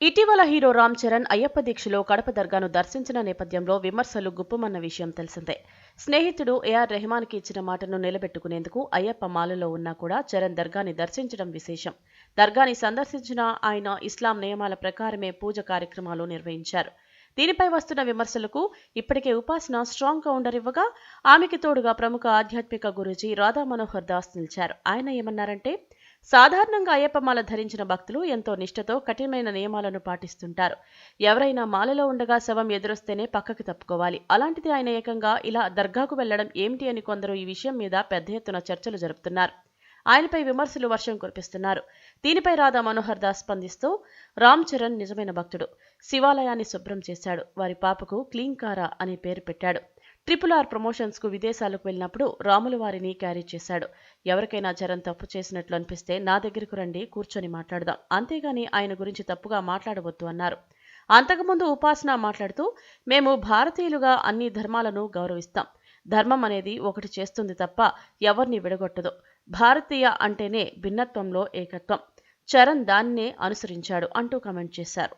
ఇటీవల హీరో రామ్ చరణ్ అయ్యప్ప దీక్షలో కడప దర్గాను దర్శించిన నేపథ్యంలో విమర్శలు గుప్పుమన్న విషయం తెలిసిందే. స్నేహితుడు ఏఆర్ రెహమాన్కి ఇచ్చిన మాటను నిలబెట్టుకునేందుకు అయ్యప్ప మాలలో ఉన్నా కూడా చరణ్ దర్గాని దర్శించడం విశేషం. దర్గాని సందర్శించిన ఆయన ఇస్లాం నియమాల ప్రకారమే పూజ కార్యక్రమాలు నిర్వహించారు. దీనిపై వస్తున్న విమర్శలకు ఇప్పటికే ఉపాసన స్ట్రాంగ్ కౌంటర్ ఇవ్వగా, ఆమెకి తోడుగా ప్రముఖ ఆధ్యాత్మిక గురూజీ రాధా మనోహర్ దాస్ నిలిచారు. ఆయన ఏమన్నారంటే, సాధారణంగా అయ్యప్ప మాల ధరించిన భక్తులు ఎంతో నిష్ఠతో కఠినమైన నియమాలను పాటిస్తుంటారు. ఎవరైనా మాలలో ఉండగా శవం ఎదురొస్తేనే పక్కకి తప్పుకోవాలి. అలాంటిది ఆయన ఏకంగా ఇలా దర్గాకు వెళ్లడం ఏమిటి అని కొందరు ఈ విషయం మీద పెద్ద ఎత్తున చర్చలు జరుపుతున్నారు. ఆయనపై విమర్శలు వర్షం కురిపిస్తున్నారు. దీనిపై రాధా మనోహర్ దాస్ స్పందిస్తూ, రామ్ చరణ్ నిజమైన భక్తుడు. శివాలయాన్ని శుభ్రం చేశాడు. వారి పాపకు క్లీన్ కారా అని పేరు పెట్టాడు. RRR ప్రమోషన్స్ కు విదేశాలకు వెళ్ళినప్పుడు రాములు వారిని క్యారీ చేశాడు. ఎవరికైనా చరణ్ తప్పు చేసినట్లు అనిపిస్తే నా దగ్గరకు రండి, కూర్చొని మాట్లాడదాం. అంతేగాని ఆయన గురించి తప్పుగా మాట్లాడవద్దు అన్నారు. అంతకుముందు ఉపాసన మాట్లాడుతూ, మేము భారతీయులుగా అన్ని ధర్మాలను గౌరవిస్తాం. ధర్మం అనేది ఒకటి చేస్తుంది తప్ప ఎవరిని విడగొట్టదు. భారతీయ అంటేనే భిన్నత్వంలో ఏకత్వం. చరణ్ దాన్నే అనుసరించాడు అంటూ కామెంట్ చేశారు.